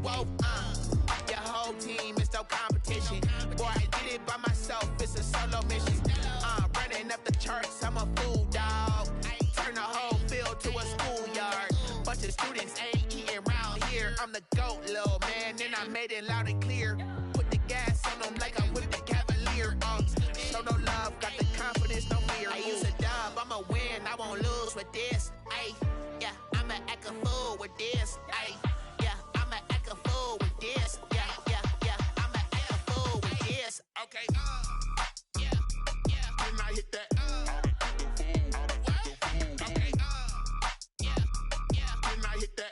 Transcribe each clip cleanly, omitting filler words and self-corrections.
whoa, your whole team is no competition. Boy, I did it by myself, it's a solo mission. Running up the charts, I'm a fool, dog. Turn the whole field to a schoolyard. Bunch of students ain't eating round here. I'm the GOAT, little man, and I made it loud and clear. Put the gas on them like I'm with the Cavalier. Show no love, got the confidence, no fear. I use a dub, I'ma win, I won't lose with this. Ay, yeah, I'ma act a fool with this. Ay, yeah, I'ma act a fool with this. Yeah, yeah, yeah, I'ma act a fool with this. Okay, yeah, yeah, when I hit that. Okay, yeah, yeah, when I hit that.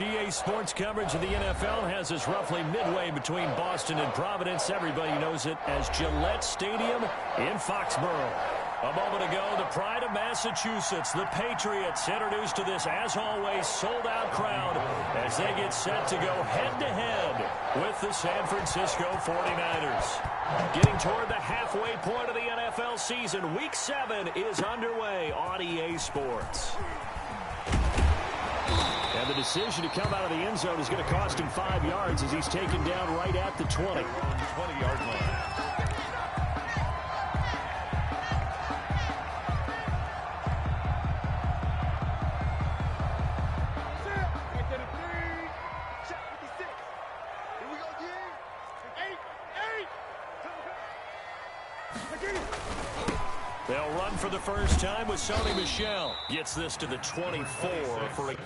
EA Sports coverage of the NFL has us roughly midway between Boston and Providence. Everybody knows it as Gillette Stadium in Foxborough. A moment ago, the pride of Massachusetts, the Patriots, introduced to this, as always, sold-out crowd as they get set to go head-to-head with the San Francisco 49ers. Getting toward the halfway point of the NFL season, Week 7 is underway on EA Sports. And the decision to come out of the end zone is going to cost him 5 yards as he's taken down right at the 20. 20-yard line. They'll run for the first time with Sony Michel. Gets this to the 24 for a...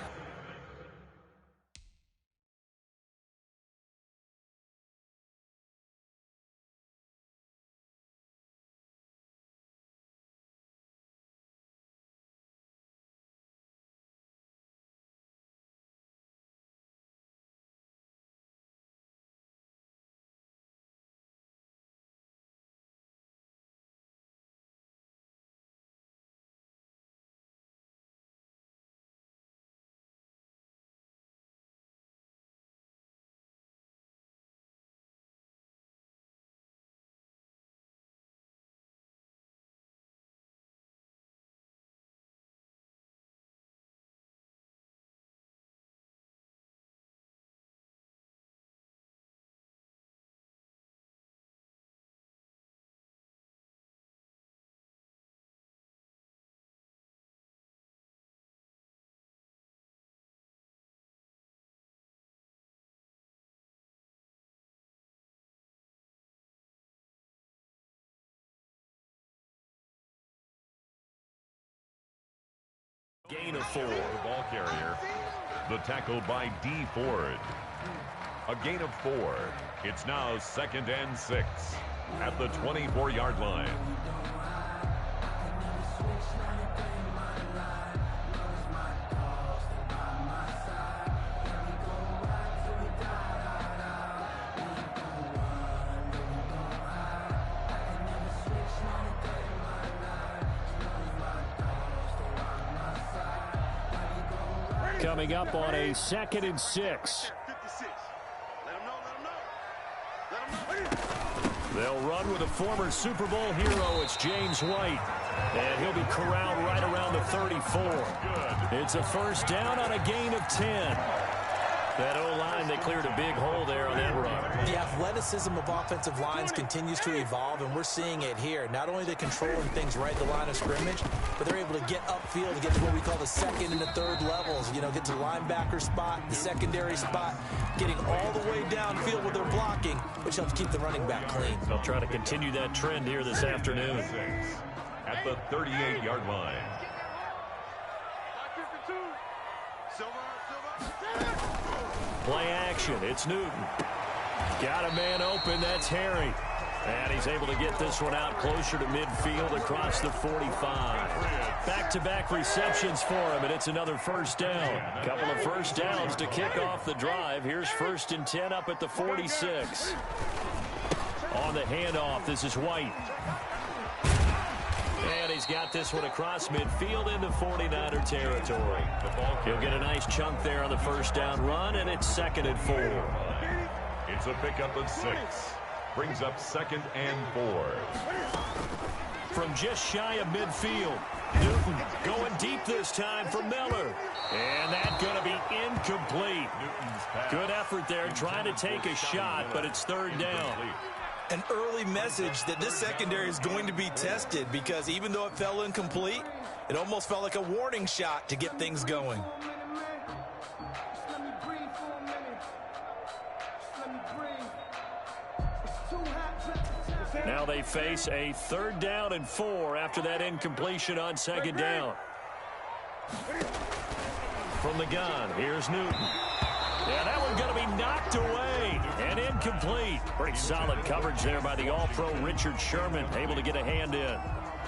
Gain of 4. The ball carrier. The tackle by D. Ford. A gain of 4. It's now 2nd and 6 at the 24-yard line. Coming up on a 2nd and 6. They'll run with a former Super Bowl hero. It's James White. And he'll be corralled right around the 34. It's a first down on a gain of 10. That O-line, they cleared a big hole there on that run. The athleticism of offensive lines continues to evolve, and we're seeing it here. Not only are they controlling things right at the line of scrimmage, but they're able to get upfield to get to what we call the 2nd and the 3rd levels. You know, get to the linebacker spot, the secondary spot, getting all the way downfield with their blocking, which helps keep the running back clean. They'll try to continue that trend here this afternoon. At the 38-yard line. Play action. It's Newton. Got a man open. That's Harry. And he's able to get this one out closer to midfield across the 45. Back-to-back receptions for him, and it's another first down. Couple of first downs to kick off the drive. Here's 1st and 10 up at the 46. On the handoff, this is White. And he's got this one across midfield into 49er territory. He'll get a nice chunk there on the first down run, and it's 2nd and 4. It's a pickup of 6. Brings up 2nd and 4. From just shy of midfield, Newton going deep this time for Miller. And that's going to be incomplete. Good effort there trying to take a shot, but it's 3rd down. An early message that this secondary is going to be tested, because even though it fell incomplete, it almost felt like a warning shot to get things going. Now they face a 3rd down and 4 after that incompletion on 2nd down. From the gun, here's Newton. Yeah, that one's going to be knocked away and incomplete. Pretty solid coverage there by the All-Pro Richard Sherman, able to get a hand in.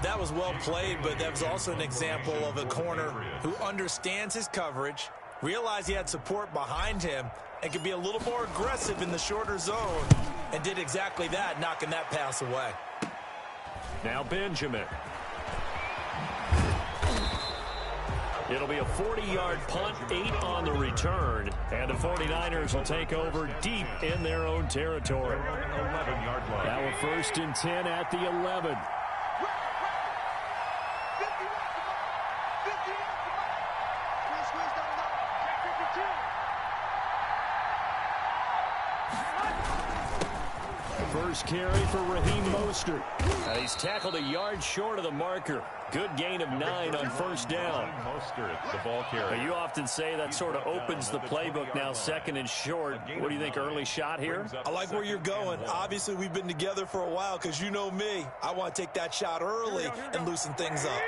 That was well played, but that was also an example of a corner who understands his coverage, realized he had support behind him, and could be a little more aggressive in the shorter zone, and did exactly that, knocking that pass away. Now Benjamin. It'll be a 40-yard punt, 8 on the return, and the 49ers will take over deep in their own territory. 11-yard line. Now a 1st and 10 at the 11. First carry for Raheem Mostert. He's tackled a yard short of the marker. Good gain of 9 on 1st down. Mostert, the ball carrier. You often say that sort of opens the playbook now, 2nd and short. What do you think, early shot here? I like where you're going. Obviously, we've been together for a while, because you know me. I want to take that shot early and loosen things up.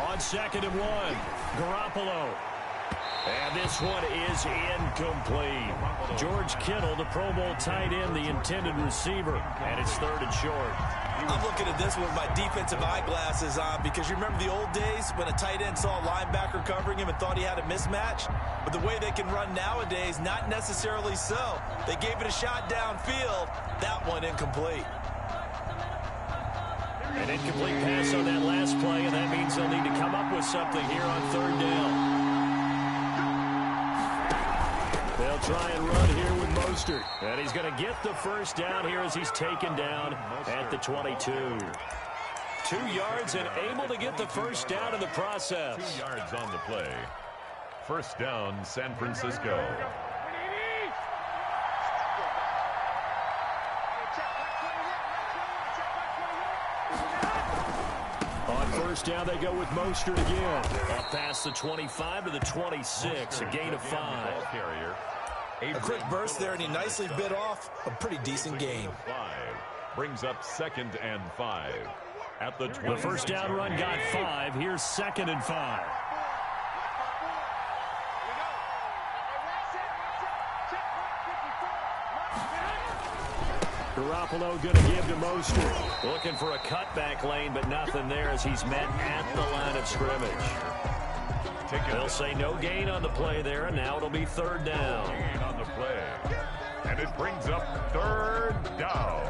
On 2nd and 1, Garoppolo. And this one is incomplete. George Kittle, the Pro Bowl tight end, the intended receiver, and it's 3rd and short. I'm looking at this with my defensive eyeglasses on, because you remember the old days when a tight end saw a linebacker covering him and thought he had a mismatch? But the way they can run nowadays, not necessarily so. They gave it a shot downfield. That one incomplete. An incomplete pass on that last play, and that means they'll need to come up with something here on 3rd down. They'll try and run here with Mostert. And he's going to get the 1st down here as he's taken down at the 22. 2 yards and able to get the 1st down in the process. 2 yards on the play. 1st down, San Francisco. On 1st down, they go with Mostert again. Up past the 25 to the 26, a gain of 5. A quick burst there, and he nicely bit off a pretty decent gain. Brings up 2nd and 5. At the 20. The 1st down run got 5. Here's 2nd and 5. Garoppolo going to give to Mostert. Looking for a cutback lane, but nothing there as he's met at the line of scrimmage. They'll say no gain on the play there, and now it'll be 3rd down. Gain on the play. And it brings up 3rd down.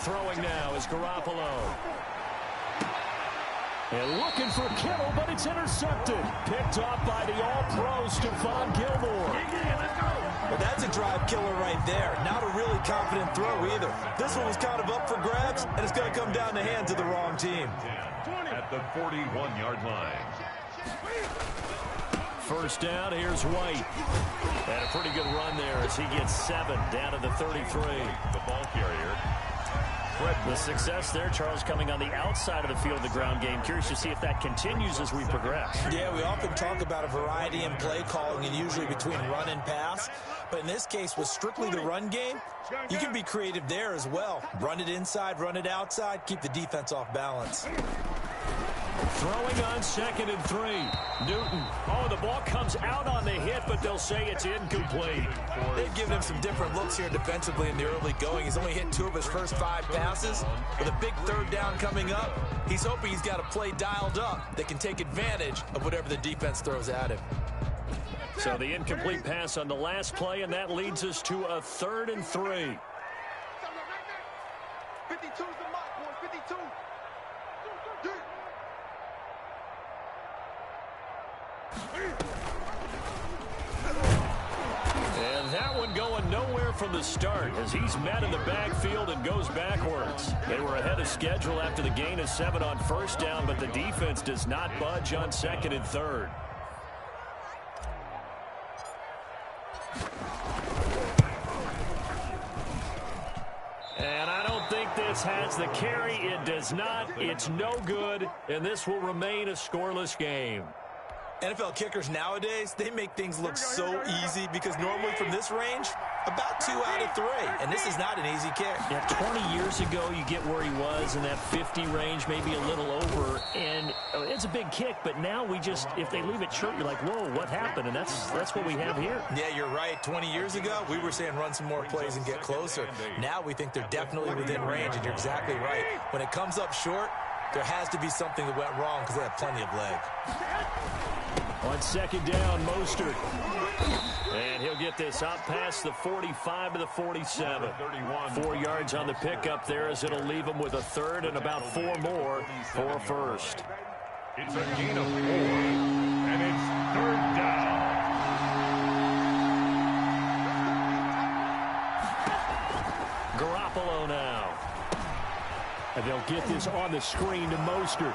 Throwing now is Garoppolo. And looking for Kittle, but it's intercepted. Picked off by the All-Pro Stephon Gilmore. Well, that's a drive killer right there. Not a really confident throw either. This one was kind of up for grabs, and it's going to come down the hands of the wrong team. At the 41-yard line. 1st down, here's White. And a pretty good run there as he gets 7 down to the 33. The ball carrier. The success there, Charles, coming on the outside of the field of the ground game. Curious to see if that continues as we progress. Yeah, we often talk about a variety in play calling, and usually between run and pass. But in this case, with strictly the run game, you can be creative there as well. Run it inside, run it outside, keep the defense off balance. Throwing on 2nd and 3. Newton. Oh, the ball comes out on the hit, but they'll say it's incomplete. They've given him some different looks here defensively in the early going. He's only hit 2 of his first 5 passes. With a big 3rd down coming up, he's hoping he's got a play dialed up that can take advantage of whatever the defense throws at him. So the incomplete pass on the last play, and that leads us to a 3rd and 3. 52's the mark, boys. 52. And that one going nowhere from the start as he's met in the backfield and goes backwards. They were ahead of schedule after the gain of 7 on 1st down, but the defense does not budge on 2nd and 3rd. And I don't think this has the carry. It does not. It's no good, and this will remain a scoreless game. NFL kickers nowadays, they make things look so easy because normally from this range, about 2 out of 3. And this is not an easy kick. Yeah, 20 years ago, you get where he was in that 50 range, maybe a little over. And it's a big kick, but now we just, if they leave it short, you're like, whoa, what happened? And that's what we have here. Yeah, you're right. 20 years ago, we were saying run some more plays and get closer. Now we think they're definitely within range, and you're exactly right. When it comes up short, there has to be something that went wrong because they have plenty of leg. On 2nd down, Mostert. And he'll get this out past the 45 to the 47. 4 yards on the pickup there as it'll leave him with a 3rd and about 4 more for a 1st. It's a gain of 4, and it's 3rd down. Garoppolo now. And they'll get this on the screen to Mostert.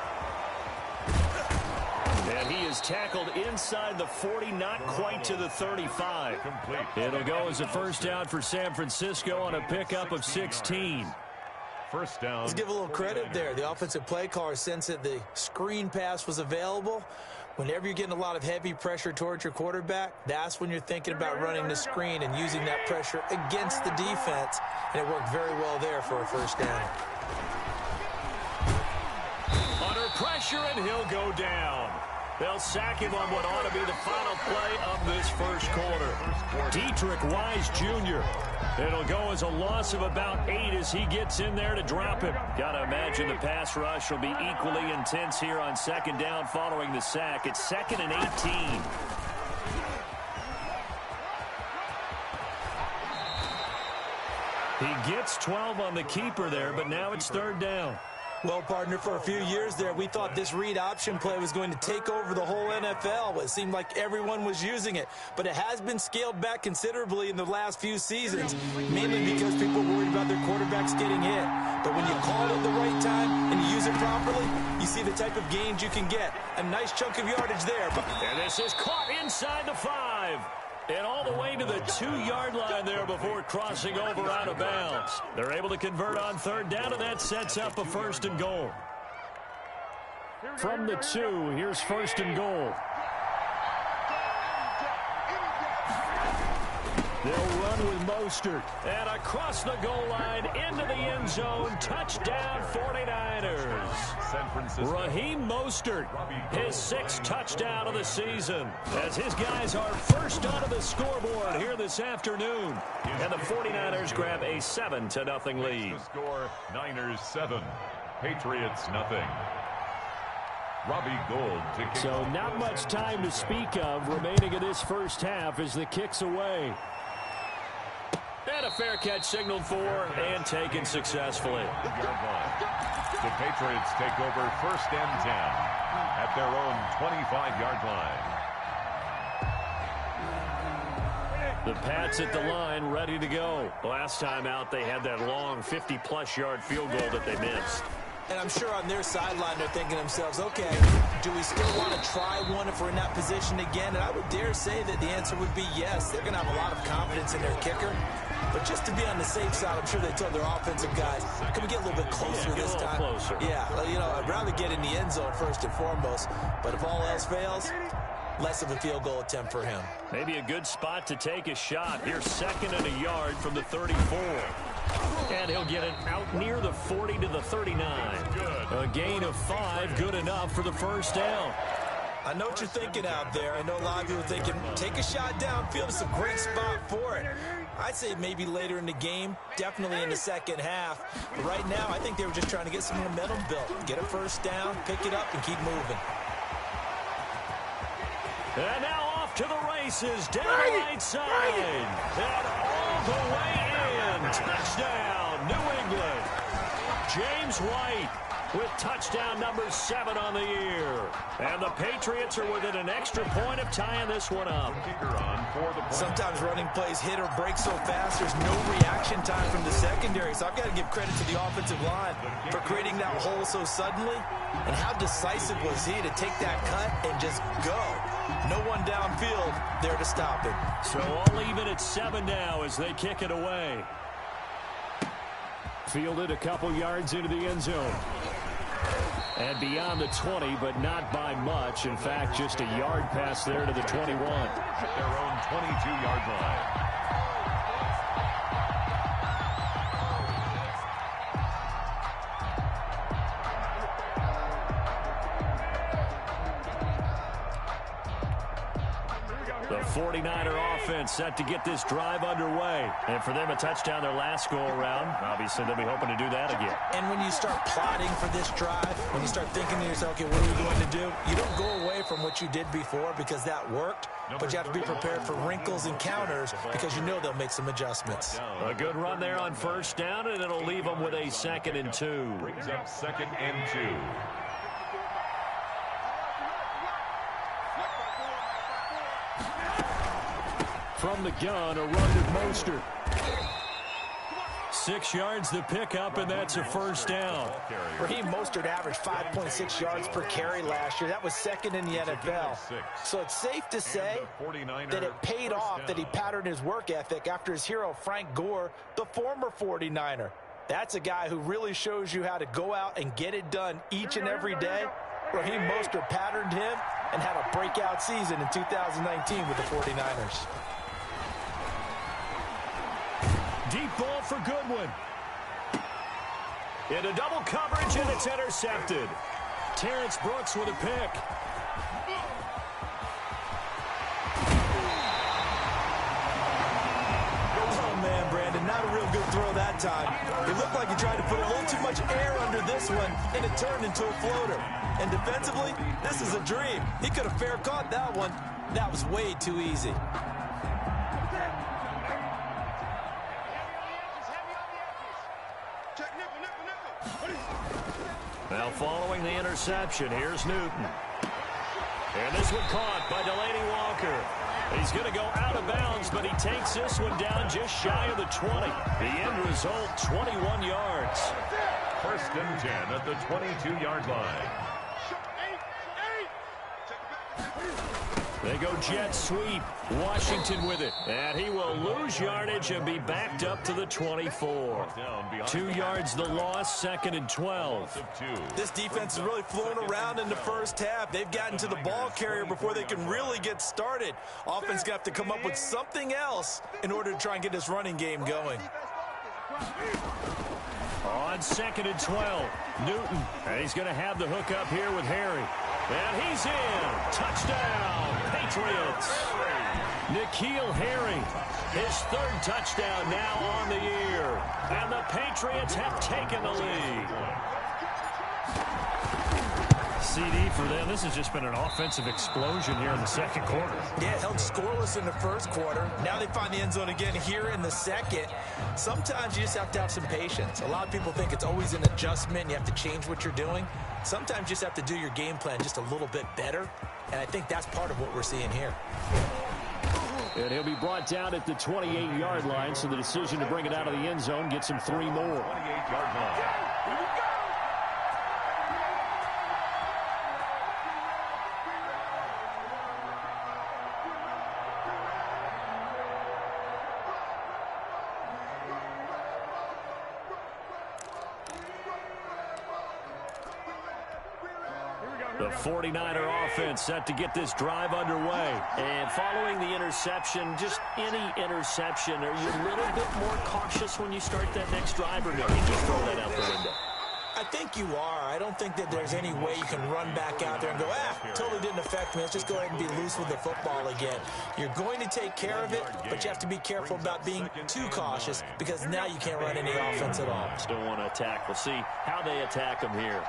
And he is tackled inside the 40, not quite to the 35. It'll go as a 1st down for San Francisco on a pickup of 16. 1st down. Let's give a little credit there. The offensive play caller sensed that the screen pass was available. Whenever you're getting a lot of heavy pressure towards your quarterback, that's when you're thinking about running the screen and using that pressure against the defense. And it worked very well there for a 1st down. Under pressure, and he'll go down. They'll sack him on what ought to be the final play of this 1st quarter. Dietrich Wise Jr. It'll go as a loss of about 8 as he gets in there to drop him. Got to imagine the pass rush will be equally intense here on 2nd down following the sack. It's 2nd and 18. He gets 12 on the keeper there, but now it's 3rd down. Well, partner, for a few years there, we thought this read option play was going to take over the whole NFL. It seemed like everyone was using it. But it has been scaled back considerably in the last few seasons, mainly because people worried about their quarterbacks getting hit. But when you call it the right time and you use it properly, you see the type of gains you can get. A nice chunk of yardage there. And this is caught inside the 5. And all the way to the 2-yard line there before crossing over out of bounds. They're able to convert on 3rd down, and that sets up a 1st and goal. From the 2, here's 1st and goal. They'll run with Mostert. And across the goal line, into the end zone. Touchdown, 49ers. San Francisco. Raheem Mostert, his 6th touchdown of the season. As his guys are first onto the scoreboard here this afternoon. And the 49ers grab a 7-0 lead. The score, Niners 7, Patriots nothing. Robbie Gould to kick. So not much time to speak of remaining in this 1st half as the kick's away. And a fair catch signaled for and taken successfully. The Patriots take over 1st and 10 at their own 25-yard line. The Pats at the line ready to go. Last time out they had that long 50-plus yard field goal that they missed. And I'm sure on their sideline they're thinking to themselves, okay, do we still want to try one if we're in that position again? And I would dare say that the answer would be yes. They're going to have a lot of confidence in their kicker. But just to be on the safe side, I'm sure they told their offensive guys, can we get a little bit closer this time? Closer. Yeah, well, you know, I'd rather get in the end zone first and foremost. But if all else fails, less of a field goal attempt for him. Maybe a good spot to take a shot. Here's 2nd and a yard from the 34. And he'll get it out near the 40 to the 39. Good. A gain of 5, good enough for the first down. I know what you're thinking out there. I know a lot of people are thinking, take a shot downfield. It's a great spot for it. I'd say maybe later in the game, definitely in the second half. But right now, I think they were just trying to get some momentum built. Get a first down, pick it up, and keep moving. And now off to the races, down the right side. And all the way in. Touchdown, New England. James White with touchdown number 7 on the year. And the Patriots are within an extra point of tying this one up. Sometimes running plays hit or break so fast, there's no reaction time from the secondary. So I've got to give credit to the offensive line for creating that hole so suddenly. And how decisive was he to take that cut and just go? No one downfield there to stop him. So all even at 7 now as they kick it away. Fielded a couple yards into the end zone. And beyond the 20, but not by much. In fact, just a yard pass there to the 21. At their own 22-yard line. The 49er offense set to get this drive underway. And for them, a touchdown their last go-around. Obviously, they'll be hoping to do that again. And when you start plotting for this drive, when you start thinking to yourself, okay, what are we going to do? You don't go away from what you did before because that worked, but you have to be prepared for wrinkles and counters because you know they'll make some adjustments. A good run there on first down, and it'll leave them with a 2nd and 2. Brings up 2nd and 2. From the gun, a run to Mostert. 6 yards the pickup, and that's a first down. Raheem Mostert averaged 5.6 yards per carry last year. That was 2nd in the NFL. So it's safe to say that it paid off that he patterned his work ethic after his hero, Frank Gore, the former 49er. That's a guy who really shows you how to go out and get it done each and every day. Raheem Mostert patterned him and had a breakout season in 2019 with the 49ers. Deep ball for Goodwin. Into double coverage, and it's intercepted. Terrence Brooks with a pick. Oh, man, Brandon, not a real good throw that time. It looked like he tried to put a little too much air under this one, and it turned into a floater. And defensively, this is a dream. He could have fair caught that one. That was way too easy. Now following the interception, here's Newton. And this one caught by Delaney Walker. He's going to go out of bounds, but he takes this one down just shy of the 20. The end result, 21 yards. 1st and 10 at the 22-yard line. They go jet sweep. Washington with it. And he will lose yardage and be backed up to the 24. 2 yards the loss, 2nd and 12. This defense is really flown around in the first half. They've gotten to the ball carrier before they can really get started. Offense got to come up with something else in order to try and get this running game going. On 2nd and 12, Newton. And he's going to have the hook up here with Harry. And he's in. Touchdown, Patriots. N'Keal Harry, his 3rd touchdown now on the year. And the Patriots have taken the lead. CD for them. This has just been an offensive explosion here in the 2nd quarter. Yeah, held scoreless in the 1st quarter. Now they find the end zone again here in the 2nd. Sometimes you just have to have some patience. A lot of people think it's always an adjustment. You have to change what you're doing. Sometimes you just have to do your game plan just a little bit better. And I think that's part of what we're seeing here. And he'll be brought down at the 28-yard line, so the decision to bring it out of the end zone gets him 3 more. 28-yard line. The 49er offense set to get this drive underway. And following the interception, just any interception, are you a little bit more cautious when you start that next drive, or no? You just throw that out the window? I think you are. I don't think that there's any way you can run back out there and go, totally didn't affect me. Let's just go ahead and be loose with the football again. You're going to take care of it, but you have to be careful about being too cautious because now you can't run any offense at all. Just don't want to attack. We'll see how they attack him here.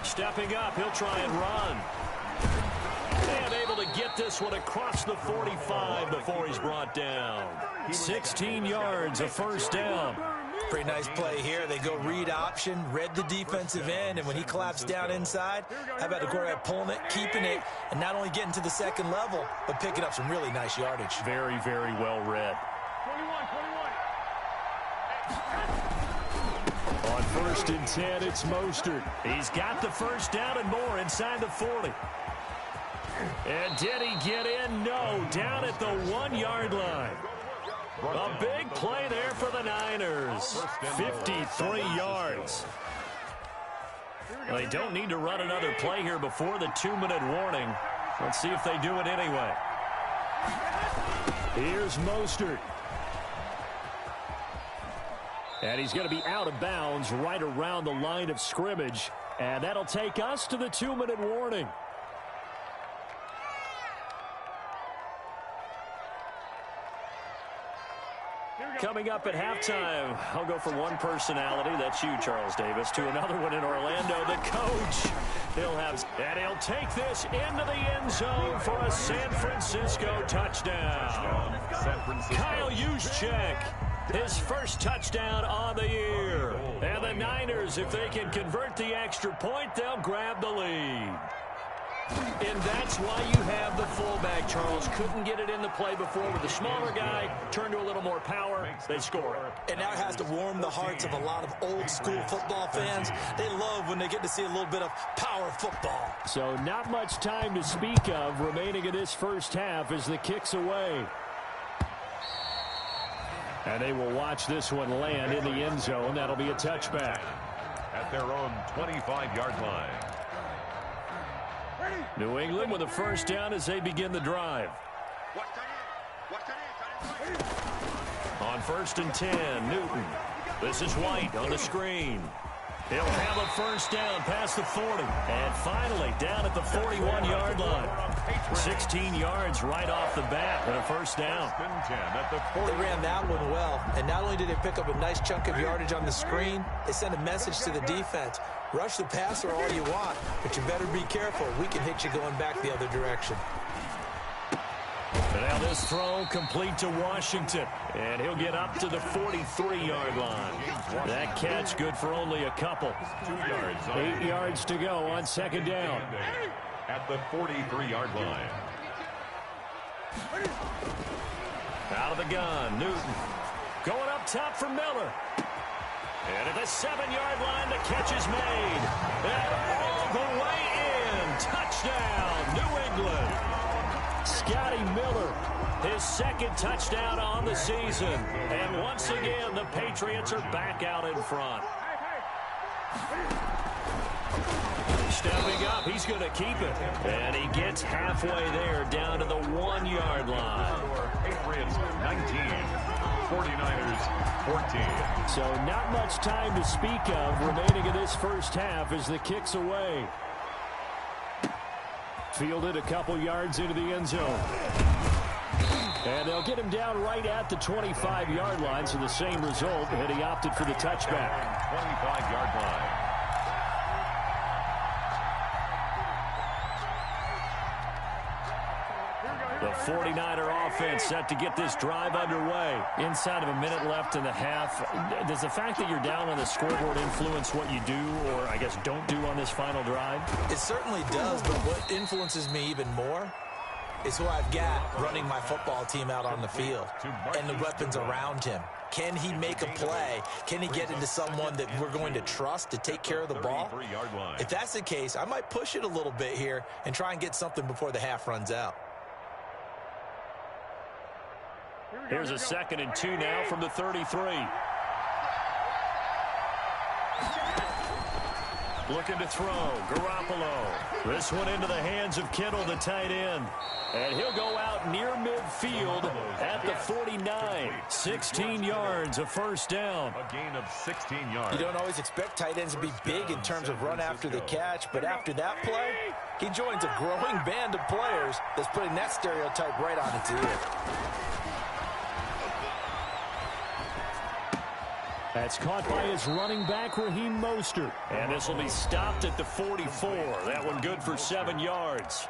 Stepping up, he'll try and run. And able to get this one across the 45 before he's brought down. 16 yards, a first down. Pretty nice play here. They go read option, read the defensive end, and when he collapsed down inside, how about the quarterback pulling it, keeping it, and not only getting to the second level, but picking up some really nice yardage. Very, very well read. 21. On 1st and 10, it's Mostert. He's got the first down and more inside the 40. And did he get in? No, down at the 1-yard line. A big play there for the Niners. 53 yards. Well, they don't need to run another play here before the 2-minute warning. Let's see if they do it anyway. Here's Mostert. And he's going to be out of bounds right around the line of scrimmage. And that'll take us to the 2-minute warning. Coming up at halftime, I'll go from one personality, that's you, Charles Davis, to another one in Orlando, the coach. He'll take this into the end zone for a San Francisco touchdown. Kyle Juszczyk, his first touchdown on the year. And the Niners, if they can convert the extra point, they'll grab the lead. And that's why you have the fullback, Charles. Couldn't get it in the play before with the smaller guy. Turned to a little more power. They score it. And now it has to warm the hearts of a lot of old-school football fans. They love when they get to see a little bit of power football. So not much time to speak of remaining in this first half as the kick's away. And they will watch this one land in the end zone. That'll be a touchback. At their own 25-yard line. New England with a first down as they begin the drive. On 1st and 10, Newton. This is White on the screen. He'll have a first down past the 40. And finally down at the 41-yard line. 16 yards right off the bat and a first down. They ran that one well. And not only did they pick up a nice chunk of yardage on the screen, they sent a message to the defense. Rush the passer all you want, but you better be careful. We can hit you going back the other direction. And now this throw complete to Washington. And he'll get up to the 43-yard line. That catch good for only a couple. 2 yards. 8 yards to go on second down. At the 43-yard line. Out of the gun, Newton. Going up top for Miller. And at the 7-yard line, the catch is made. And all the way in. Touchdown, New England. Scotty Miller, his second touchdown on the season. And once again, the Patriots are back out in front. Stepping up, he's going to keep it. And he gets halfway there, down to the 1-yard line. Patriots 19, 49ers 14. So not much time to speak of remaining in this first half as the kick's away. Fielded a couple yards into the end zone. And they'll get him down right at the 25-yard line, so the same result, and he opted for the touchback. 25-yard line. The 49er offense set to get this drive underway. Inside of a minute left in the half. Does the fact that you're down on the scoreboard influence what you do, or I guess don't do on this final drive? It certainly does, but what influences me even more is who I've got running my football team out on the field and the weapons around him. Can he make a play? Can he get into someone that we're going to trust to take care of the ball? If that's the case, I might push it a little bit here and try and get something before the half runs out. Here's a 2nd and 2 now from the 33. Looking to throw. Garoppolo. This one into the hands of Kittle, the tight end. And he'll go out near midfield at the 49. 16 yards, a first down. A gain of 16 yards. You don't always expect tight ends to be big in terms of run after the catch, but after that play, he joins a growing band of players that's putting that stereotype right on its ear. That's caught by his running back, Raheem Mostert. And this will be stopped at the 44. That one good for 7 yards.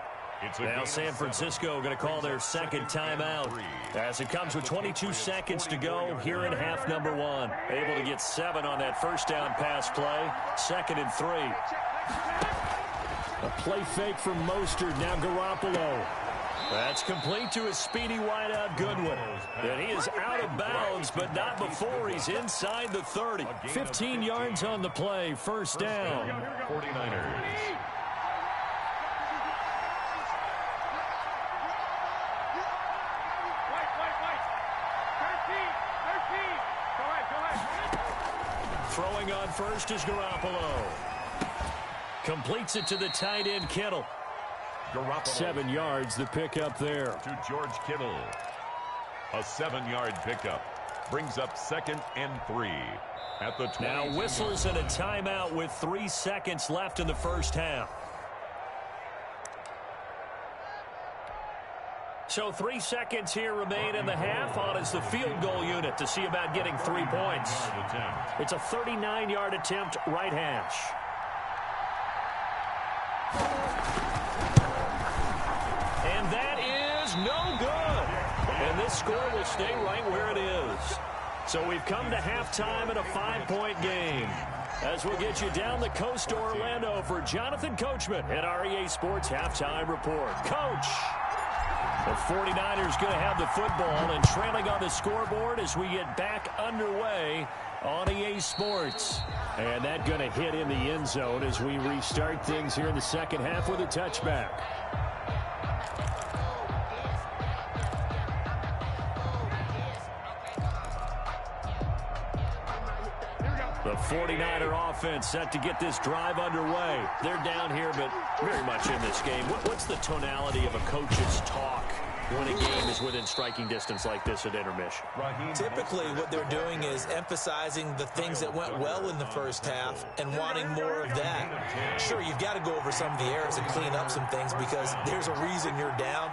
Now San Francisco going to call their second timeout as it comes with 22 seconds to go here in half number 1. Able to get 7 on that first down pass play. 2nd and 3. A play fake from Mostert. Now Garoppolo. That's complete to his speedy wideout Goodwin. And he is out of bounds, but not before he's inside the 30. 15 yards on the play. First down. 49ers. Throwing on first is Garoppolo. Completes it to the tight end Kittle. Garoppolo. 7 yards, the pickup there. To George Kittle. A 7-yard pickup. Brings up 2nd and 3. At the 20. Now whistles and a timeout with 3 seconds left in the first half. So 3 seconds here remain in the half. On is the field goal unit to see about getting 3 points. It's a 39-yard attempt, right hash. And that is no good. And this score will stay right where it is. So we've come to halftime in a 5-point game. As we'll get you down the coast to Orlando for Jonathan Coachman at our EA Sports Halftime Report. Coach! The 49ers going to have the football and trailing on the scoreboard as we get back underway on EA Sports. And that going to hit in the end zone as we restart things here in the second half with a touchback. The 49er offense set to get this drive underway. They're down here, but very much in this game. What's the tonality of a coach's talk when a game is within striking distance like this at intermission? Typically, what they're doing is emphasizing the things that went well in the first half and wanting more of that. Sure, you've got to go over some of the errors and clean up some things because there's a reason you're down.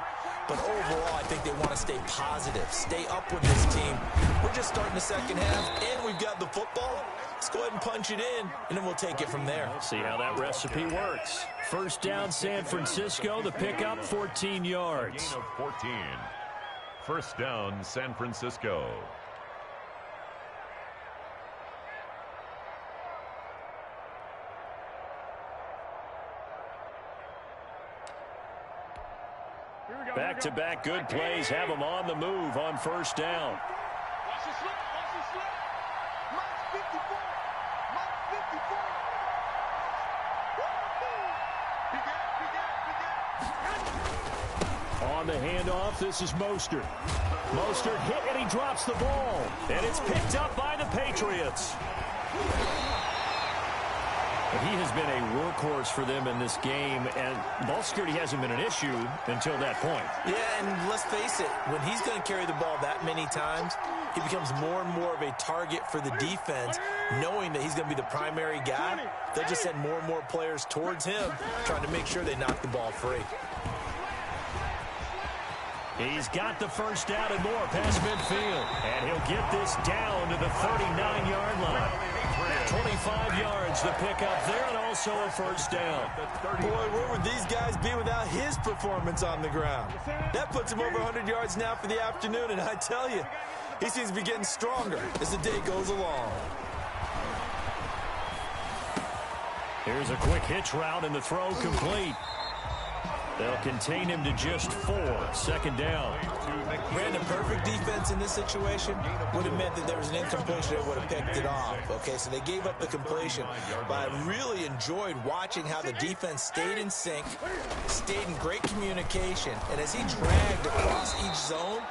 But overall, I think they want to stay positive, stay up with this team. We're just starting the second half, and we've got the football. Let's go ahead and punch it in, and then we'll take it from there. See how that recipe works. First down, San Francisco. The pickup, 14 yards. Gain of 14. First down, San Francisco. Back-to-back good plays have them on the move on first down. Watch the slip. Watch the slip. Mark 54. Mark 54. On the handoff, this is Mostert. Mostert hit and he drops the ball. And it's picked up by the Patriots. He has been a workhorse for them in this game, and ball security hasn't been an issue until that point. Yeah, and let's face it, when he's going to carry the ball that many times, he becomes more and more of a target for the defense, knowing that he's going to be the primary guy. They'll just send more and more players towards him, trying to make sure they knock the ball free. He's got the first down and more past midfield, and he'll get this down to the 39-yard line. 25 yards to pick up there, and also a first down. Boy, where would these guys be without his performance on the ground? That puts him over 100 yards now for the afternoon, and I tell you, he seems to be getting stronger as the day goes along. Here's a quick hitch route, and the throw complete. They'll contain him to just 4. Second down. Brandon, perfect defense in this situation would have meant that there was an incompletion that would have picked it off. Okay, so they gave up the completion. But I really enjoyed watching how the defense stayed in sync, stayed in great communication. And as he dragged across each zone,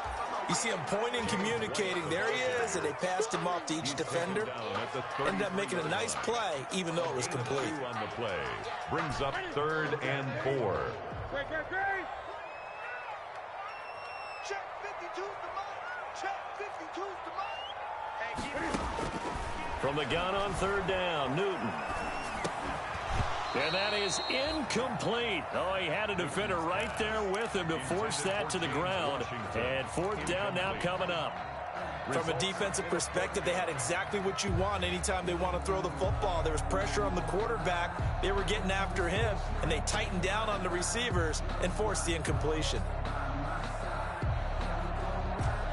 You see him pointing, communicating. There he is, and they passed him off to each defender. Ended up making a nice play, even though it was complete. On the play brings up 3rd and 4. Check 52's the mark. Check 52's the mark. From the gun on 3rd down, Newton. And that is incomplete. Oh, he had a defender right there with him to force that to the ground. And 4th down now coming up. From a defensive perspective, they had exactly what you want anytime they want to throw the football. There was pressure on the quarterback. They were getting after him, and they tightened down on the receivers and forced the incompletion.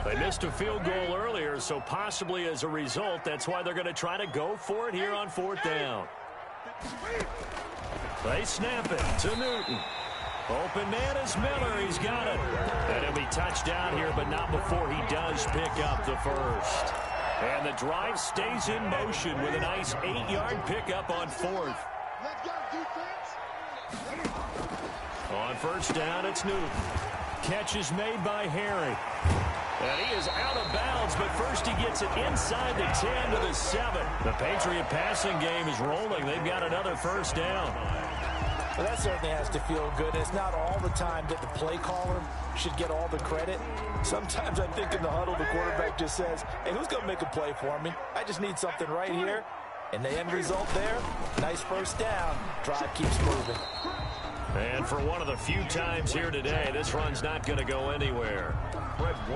They missed a field goal earlier, so possibly as a result, that's why they're going to try to go for it here on 4th down. They snap it to Newton. Open man is Miller. He's got it. And he'll be touched down here, but not before he does pick up the first. And the drive stays in motion with a nice 8-yard pickup on 4th. Let's go, defense. On 1st down, it's Newton. Catch is made by Harry. And he is out of bounds, but first he gets it inside the 10 to the 7. The Patriot passing game is rolling. They've got another 1st down. Well, that certainly has to feel good. And it's not all the time that the play caller should get all the credit. Sometimes I think in the huddle, the quarterback just says, hey, who's going to make a play for me? I just need something right here. And the end result there, nice 1st down. Drive keeps moving. And for one of the few times here today, this run's not going to go anywhere.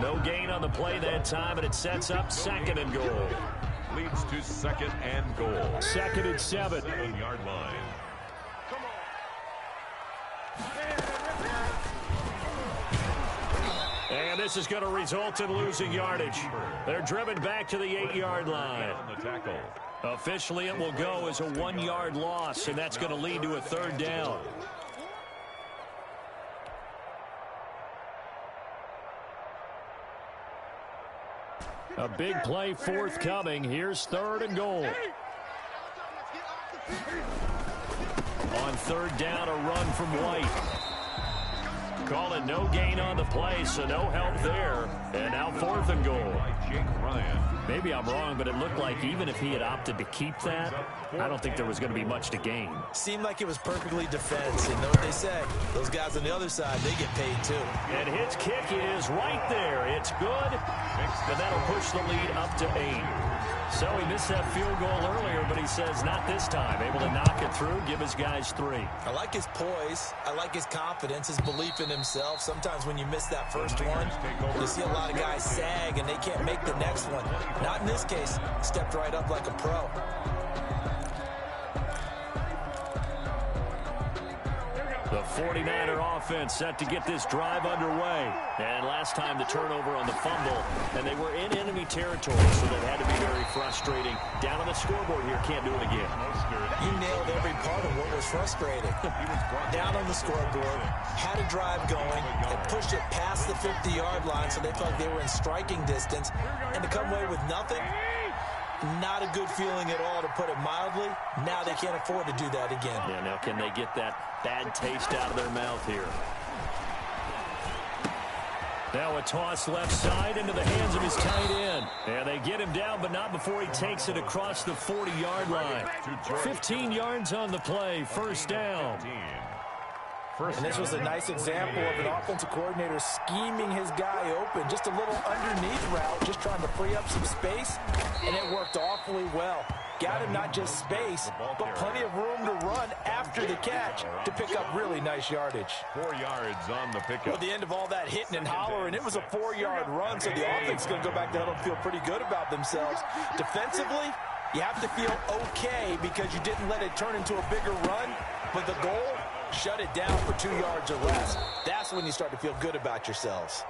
No gain on the play that time, and it sets up 2nd and goal. Leads to 2nd and goal. 2nd and 7. 7-yard line. And this is going to result in losing yardage. They're driven back to the 8-yard line. On the tackle. Officially, it will go as a 1-yard loss, and that's going to lead to a 3rd down. A big play forthcoming. Here's 3rd and goal. On 3rd down, a run from White. Call it no gain on the play, so no help there. And now 4th and goal. Maybe I'm wrong, but it looked like even if he had opted to keep that, I don't think there was going to be much to gain. Seemed like it was perfectly defense. And know what they say? Those guys on the other side, they get paid too. And his kick is right there. It's good. And that'll push the lead up to 8. So he missed that field goal earlier, but he says not this time. Able to knock it through, give his guys 3. I like his poise. I like his confidence, his belief in himself. Sometimes when you miss that first one, you see a lot of guys sag and they can't make the next one. Not in this case. Stepped right up like a pro. The 49er offense set to get this drive underway. And last time the turnover on the fumble, and they were in enemy territory, so that had to be very frustrating. Down on the scoreboard here, can't do it again. You nailed every part of what was frustrating. Down on the scoreboard, had a drive going, and pushed it past the 50-yard line, so they felt they were in striking distance, and to come away with nothing, not a good feeling at all, to put it mildly. Now they can't afford to do that again. Yeah, now can they get that bad taste out of their mouth here? Now a toss left side into the hands of his tight end. And they get him down, but not before he takes it across the 40-yard line. 15 yards on the play, 1st down. And this was a nice example of an offensive coordinator scheming his guy open. Just a little underneath route, just trying to free up some space, and it worked awfully well. Got him not just space, but plenty of room to run after the catch to pick up really nice yardage. 4 yards on the pickup. At the end of all that hitting and hollering, it was a 4-yard run, so the offense is going to go back to huddle and feel pretty good about themselves. Defensively, you have to feel okay because you didn't let it turn into a bigger run, but the goal, shut it down for 2 yards or less. That's when you start to feel good about yourselves.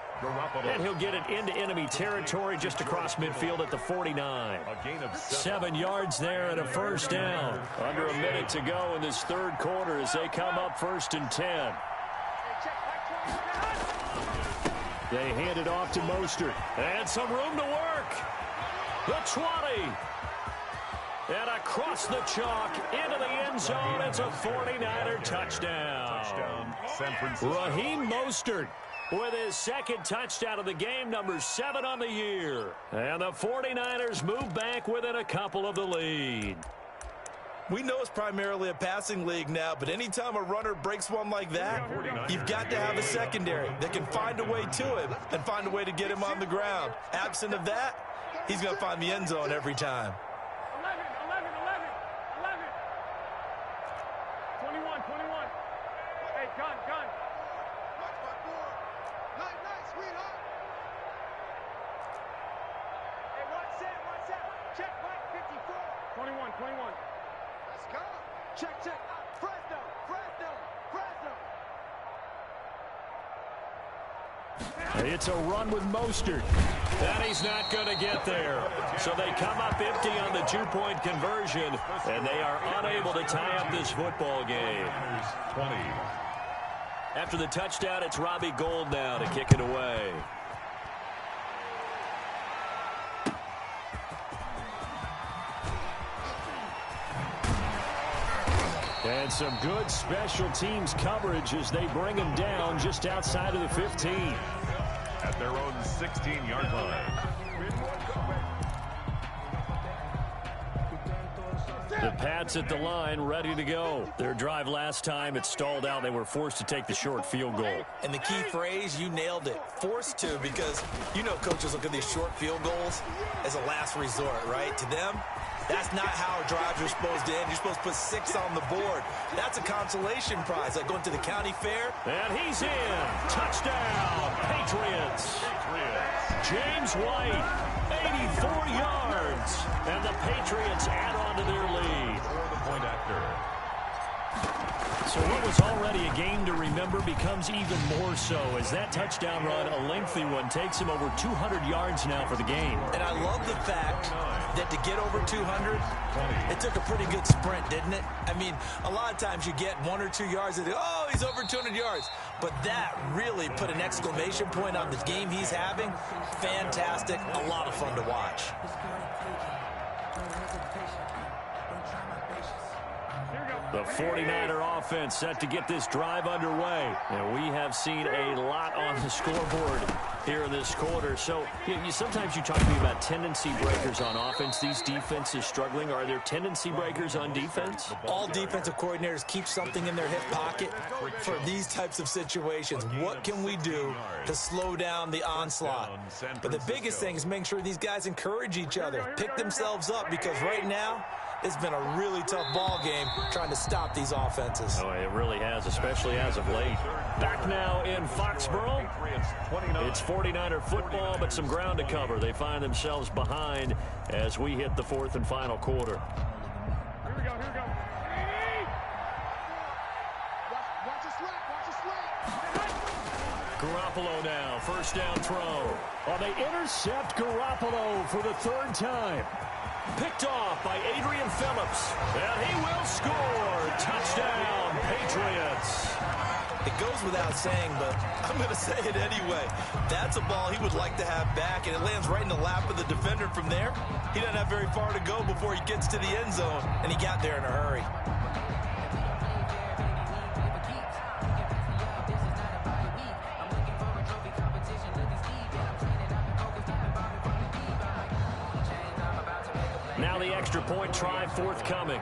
And he'll get it into enemy territory just across midfield at the 49. 7 yards there and a 1st down. Under a minute to go in this 3rd quarter as they come up 1st and 10. They hand it off to Mostert. And some room to work. The 20. And across the chalk into the end zone. It's a 49er touchdown. Touchdown, San Francisco. Raheem Mostert with his second touchdown of the game, number 7 on the year. And the 49ers move back within a couple of the lead. We know it's primarily a passing league now, but anytime a runner breaks one like that, you've got to have a secondary that can find a way to him and find a way to get him on the ground. Absent of that, he's going to find the end zone every time. 21. Hey, gun. Watch my board. Night, sweetheart. Hey, one set. Check, right, 54. 21. Let's go. Check. Fresno. It's a run with Mostert. And he's not going to get there. So they come up empty on the 2-point conversion, and they are unable to tie up this football game. 20. After the touchdown, it's Robbie Gould now to kick it away. And some good special teams coverage as they bring him down just outside of the 15. At their own 16-yard line. The Pats at the line, ready to go. Their drive last time, it stalled out. They were forced to take the short field goal. And the key phrase, you nailed it. Forced to, because you know coaches look at these short field goals as a last resort, right? To them, that's not how drives are supposed to end. You're supposed to put 6 on the board. That's a consolation prize, like going to the county fair. And he's in. Touchdown, Patriots. James White, 84 yards. And the Patriots add on to their lead. For the point after. So what was already a game to remember becomes even more so as that touchdown run, a lengthy one, takes him over 200 yards now for the game. And I love the fact that to get over 200, it took a pretty good sprint, didn't it? I mean, a lot of times you get 1 or 2 yards and oh, he's over 200 yards. But that really put an exclamation point on the game he's having. Fantastic. A lot of fun to watch. The 49er offense set to get this drive underway. And we have seen a lot on the scoreboard here in this quarter. So sometimes you talk to me about tendency breakers on offense. These defenses struggling. Are there tendency breakers on defense? All defensive coordinators keep something in their hip pocket for these types of situations. What can we do to slow down the onslaught? But the biggest thing is making sure these guys encourage each other, pick themselves up, because right now, it's been a really tough ball game trying to stop these offenses. Oh, it really has, especially as of late. Back now in Foxborough. It's 49er football, but some ground to cover. They find themselves behind as we hit the 4th and final quarter. Here we go. Watch the slap. Garoppolo now, first down throw. Oh, they intercept Garoppolo for the 3rd time. Picked off by Adrian Phillips. And he will score. Touchdown, Patriots. It goes without saying, but I'm going to say it anyway. That's a ball he would like to have back, and it lands right in the lap of the defender from there. He doesn't have very far to go before he gets to the end zone, and he got there in a hurry. Now the extra point try forthcoming.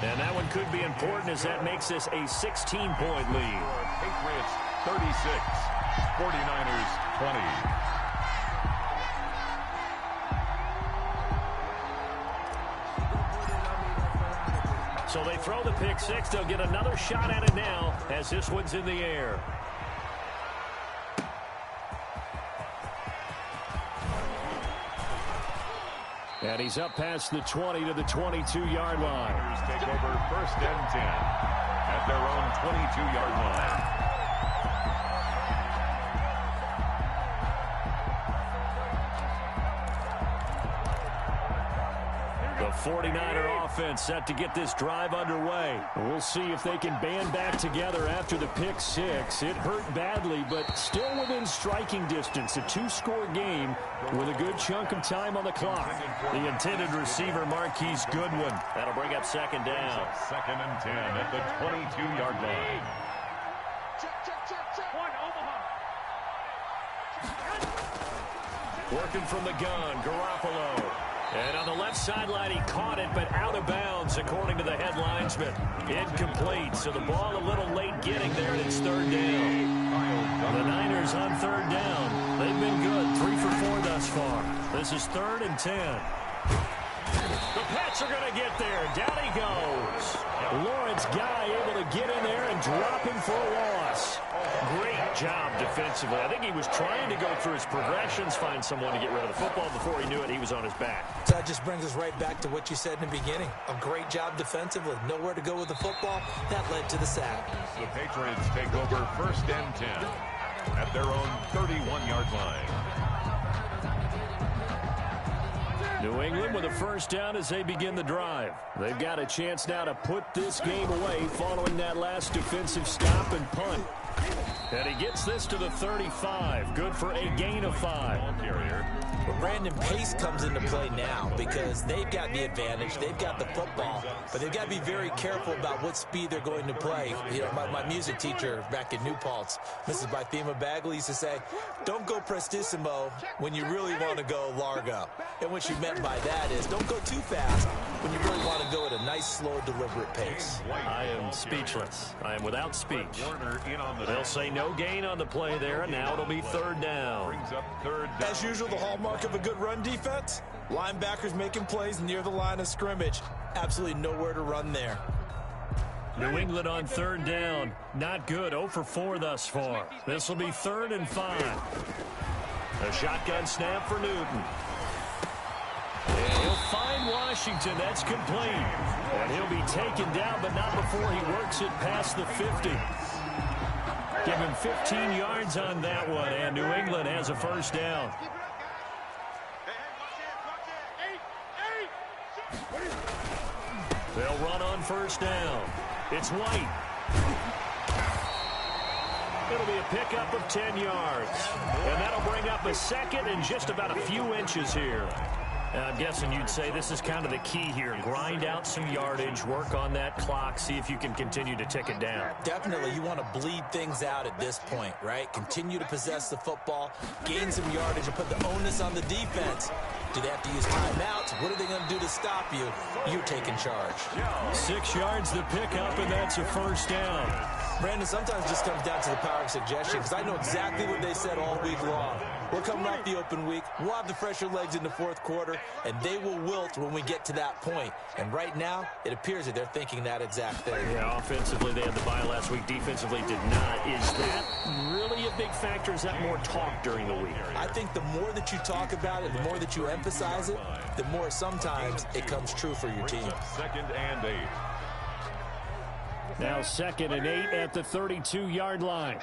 And that one could be important as that makes this a 16-point lead. Patriots 36, 49ers 20. So they throw the pick six. They'll get another shot at it now as this one's in the air. And he's up past the 20 to the 22-yard line. Take over 1st and 10 at their own 22-yard line. The 49er offense set to get this drive underway. We'll see if they can band back together after the pick six. It hurt badly, but still within striking distance. A two-score game with a good chunk of time on the clock. The intended receiver, Marquise Goodwin. That'll bring up second down. Second and 10 at the 22-yard line. Working from the gun, Garoppolo. And on the left sideline, he caught it, but out of bounds, according to the head linesman. Incomplete, so the ball a little late getting there, and it's third down. The Niners on third down. They've been good, 3 for 4 thus far. This is 3rd and 10. The Pats are going to get there. Down he goes. Lawrence Guy able to get in there and drop him for a loss. Great job defensively. I think he was trying to go through his progressions, find someone to get rid of the football. Before he knew it, he was on his back. So that just brings us right back to what you said in the beginning. A great job defensively. Nowhere to go with the football. That led to the sack. The Patriots take over 1st and 10 at their own 31-yard line. New England with a first down as they begin the drive. They've got a chance now to put this game away following that last defensive stop and punt. And he gets this to the 35. Good for a gain of 5. But Brandon, pace comes into play now because they've got the advantage. They've got the football, but they've got to be very careful about what speed they're going to play. You know, my music teacher back in New Paltz, Mrs. Bythema Bagley, used to say, don't go prestissimo when you really want to go largo. And what she meant by that is don't go too fast when you really want to go at a nice, slow, deliberate pace. I am speechless. I am without speech. They'll say no gain on the play there, and now it'll be third down. As usual, the hallmark of a good run defense, linebackers making plays near the line of scrimmage. Absolutely nowhere to run there. New England on third down. Not good. 0 for 4 thus far. This will be 3rd and 5. A shotgun snap for Newton. And he'll find Washington. That's complete. And he'll be taken down, but not before he works it past the 50. Give him 15 yards on that one, and New England has a first down. They'll run on first down. It's White. It'll be a pickup of 10 yards. And that'll bring up a second and just about a few inches here. I'm guessing you'd say this is kind of the key here. Grind out some yardage, work on that clock, see if you can continue to tick it down. Definitely, you want to bleed things out at this point, right? Continue to possess the football, gain some yardage, and put the onus on the defense. Do they have to use timeouts? What are they going to do to stop you? You taking charge. 6 yards the pickup, and that's a first down. Brandon, sometimes it just comes down to the power of suggestion, because I know exactly what they said all week long. We're coming off the open week. We'll have the fresher legs in the fourth quarter, and they will wilt when we get to that point. And right now, it appears that they're thinking that exact thing. Yeah, offensively, they had the bye last week. Defensively, did not. Is that really a big factor? Is that more talk during the week? I think the more that you talk about it, the more that you emphasize it, the more sometimes it comes true for your team. 2nd and 8. Now 2nd and 8 at the 32-yard line.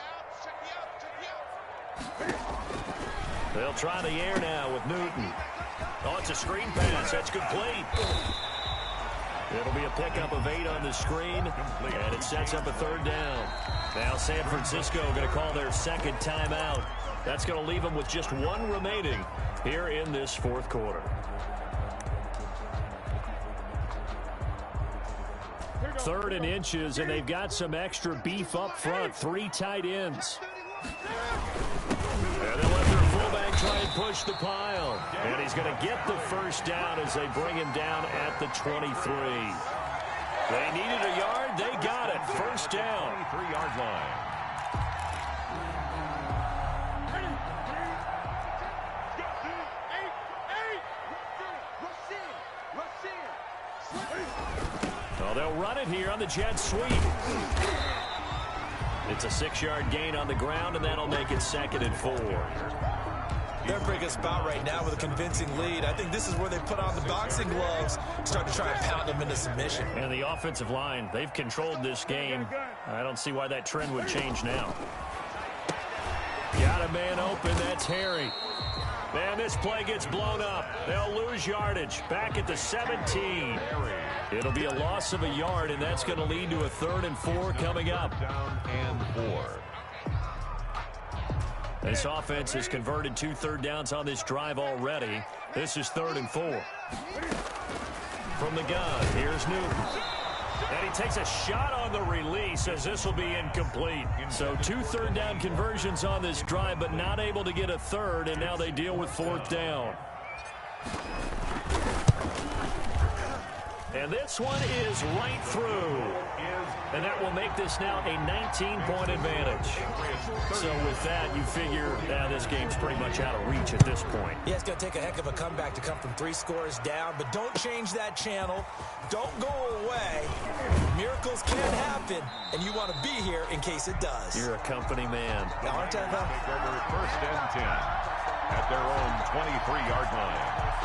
They'll try the air now with Newton. Oh, it's a screen pass. That's complete. It'll be a pickup of 8 on the screen, and it sets up a third down. Now San Francisco going to call their second timeout. That's going to leave them with just 1 remaining here in this fourth quarter. 3rd and inches, and they've got some extra beef up front. 3 tight ends. And they'll let their fullback try and push the pile. And he's going to get the first down as they bring him down at the 23. They needed a yard. They got it. First down. 23-yard line. Well, they'll run it here on the jet sweep. It's a 6-yard gain on the ground, and that'll make it 2nd and 4. They're in a pretty good spot right now with a convincing lead. I think this is where they put on the boxing gloves, start to try and pound them into submission. And the offensive line, they've controlled this game. I don't see why that trend would change now. Got a man open. That's Harry. And this play gets blown up. They'll lose yardage. Back at the 17. It'll be a loss of a yard, and that's going to lead to a 3rd and 4 coming up. Down and 4. This offense has converted 2 third downs on this drive already. This is 3rd and 4. From the gun, here's Newton. And he takes a shot on the release as this will be incomplete. So 2 third down conversions on this drive, but not able to get a 3rd, and now they deal with 4th down. And this one is right through. And that will make this now a 19-point advantage. So with that, you figure this game's pretty much out of reach at this point. Yeah, it's going to take a heck of a comeback to come from 3 scores down, but don't change that channel. Don't go away. Miracles can happen, and you want to be here in case it does. You're a company man. Aren't I, though? Take over 1st and 10 at their own 23-yard line.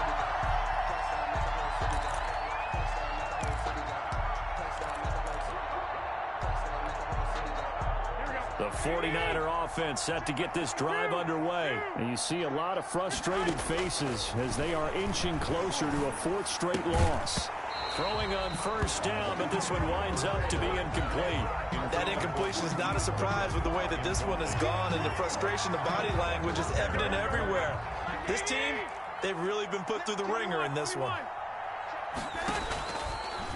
The 49er offense set to get this drive underway. And you see a lot of frustrated faces as they are inching closer to a 4th straight loss. Throwing on 1st down, but this one winds up to be incomplete. That incompletion is not a surprise with the way that this one has gone, and the frustration, the body language is evident everywhere. This team, they've really been put through the ringer in this one.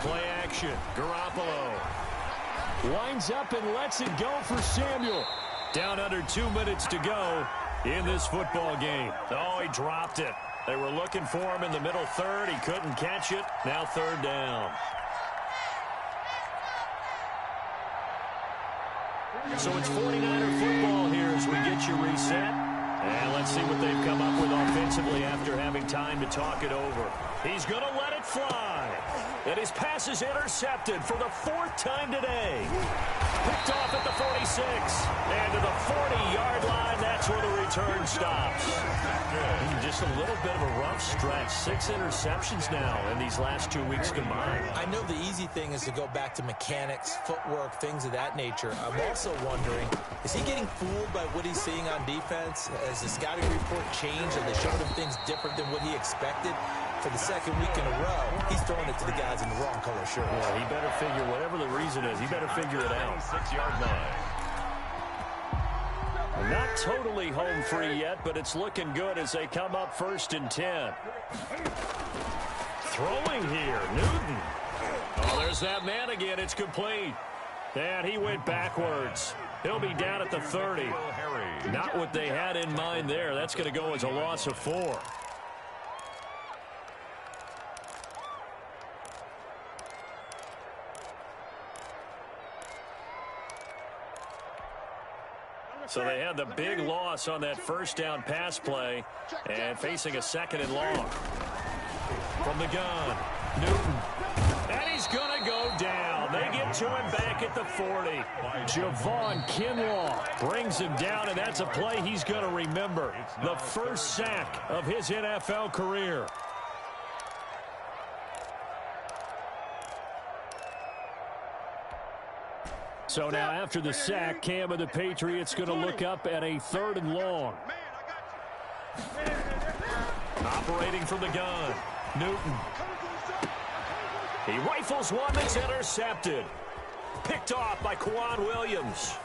Play action. Garoppolo winds up and lets it go for Samuel. Down under 2 minutes to go in this football game. Oh, he dropped it. They were looking for him in the middle 3rd. He couldn't catch it. Now 3rd down. So it's 49er football here as we get you reset. And let's see what they've come up with offensively after having time to talk it over. He's going to let it fly. And his pass is intercepted for the 4th time today. Picked off at the 46. And to the 40-yard line, that's where the return stops. Just a little bit of a rough stretch. 6 interceptions now in these last 2 weeks combined. I know the easy thing is to go back to mechanics, footwork, things of that nature. I'm also wondering, is he getting fooled by what he's seeing on defense? Has the scouting report changed? Are they showing him things different than what he expected? For the 2nd week in a row, he's throwing it to the guys in the wrong color shirt. Yeah, he better figure, whatever the reason is, he better figure it out. 6-yard line. Not totally home free yet, but it's looking good as they come up 1st and 10. Throwing here, Newton. Oh, there's that man again. It's complete. And he went backwards. He'll be down at the 30. Not what they had in mind there. That's going to go as a loss of 4. So they had the big loss on that 1st down pass play and facing a 2nd and long. From the gun, Newton. And he's going to go down. They get to him back at the 40. Javon Kinlaw brings him down, and that's a play he's going to remember. The 1st sack of his NFL career. So now after the sack, Cam of the Patriots going to look up at a 3rd and long. Operating from the gun, Newton. He rifles one that's intercepted. Picked off by Kwan Williams.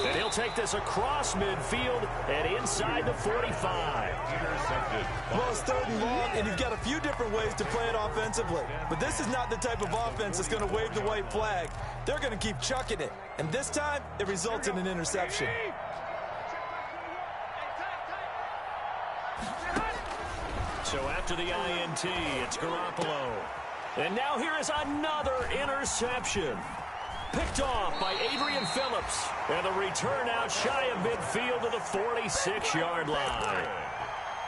And he'll take this across midfield and inside the 45. Intercepted. Well, it's 3rd and long, and you've got a few different ways to play it offensively. But this is not the type of offense that's going to wave the white flag. They're going to keep chucking it. And this time, it results in an interception. So after the INT, it's Garoppolo. And now here is another interception. Picked off by Adrian Phillips. And the return out shy of midfield to the 46-yard line.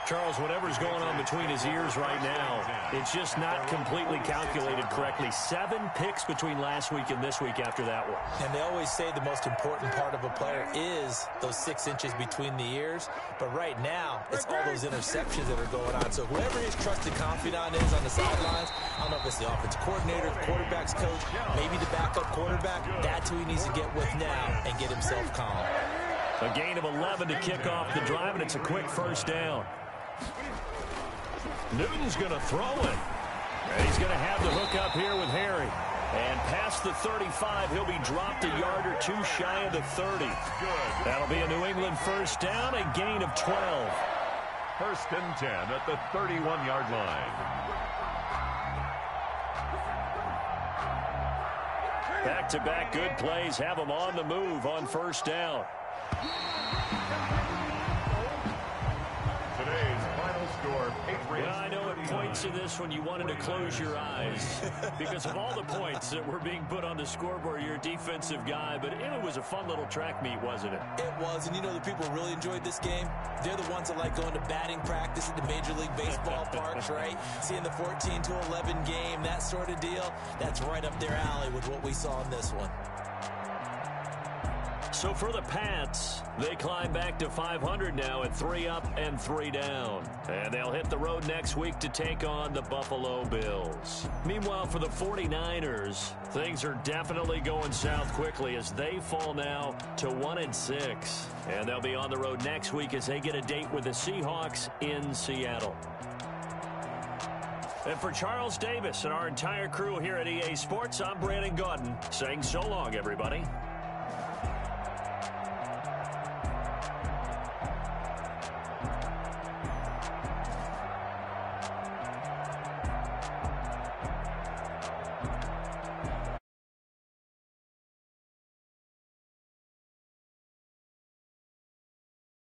Charles, whatever's going on between his ears right now, it's just not completely calculated correctly. 7 picks between last week and this week after that one. And they always say the most important part of a player is those 6 inches between the ears. But right now, it's all those interceptions that are going on. So whoever his trusted confidant is on the sidelines, I don't know if it's the offensive coordinator, the quarterback's coach, maybe the backup quarterback, that's who he needs to get with now and get himself calm. A gain of 11 to kick off the drive, and it's a quick first down. Newton's going to throw it. And he's going to have the hook up here with Harry. And past the 35, he'll be dropped a yard or two shy of the 30. That'll be a New England first down, a gain of 12. First and 10 at the 31-yard line. Back-to-back good plays have them on the move on first down. Today's final score, Patriots. Well, I know at points in this one you wanted to close your eyes because of all the points that were being put on the scoreboard. You're a defensive guy, but it was a fun little track meet, wasn't it? It was, and you know the people who really enjoyed this game? They're the ones that like going to batting practice at the Major League Baseball parks, right? Seeing the 14-11 game, that sort of deal, that's right up their alley with what we saw in this one. So for the Pats, they climb back to 500 now at 3 up and 3 down. And they'll hit the road next week to take on the Buffalo Bills. Meanwhile, for the 49ers, things are definitely going south quickly as they fall now to 1-6. And they'll be on the road next week as they get a date with the Seahawks in Seattle. And for Charles Davis and our entire crew here at EA Sports, I'm Brandon Gaudin saying so long, everybody.